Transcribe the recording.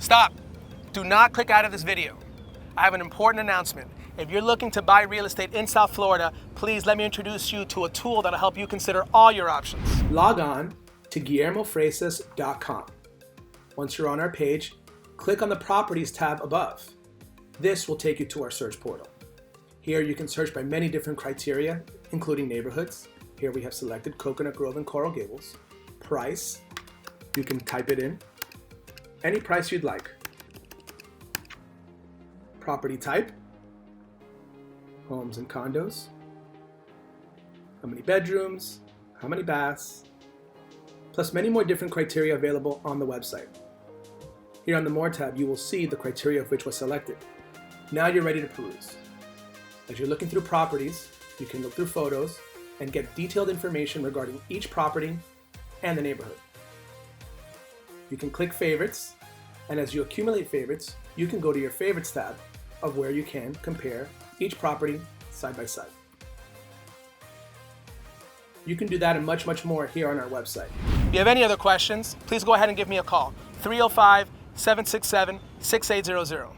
Stop. Do not click out of this video. I have an important announcement. If you're looking to buy real estate in South Florida, please let me introduce you to a tool that'll help you consider all your options. Log on to GuillermoFreitas.com. Once you're on our page, click on the Properties tab above. This will take you to our search portal. Here you can search by many different criteria, including neighborhoods. Here we have selected Coconut Grove and Coral Gables. Price, you can type it in. Any price you'd like. Property type, homes and condos, how many bedrooms, how many baths, plus many more different criteria available on the website. Here on the More tab, you will see the criteria of which was selected. Now you're ready to peruse. As you're looking through properties, you can look through photos and get detailed information regarding each property and the neighborhood. You can click favorites, and as you accumulate favorites, you can go to your favorites tab of where you can compare each property side by side. You can do that and much, much more here on our website. If you have any other questions, please go ahead and give me a call, 305-767-6800.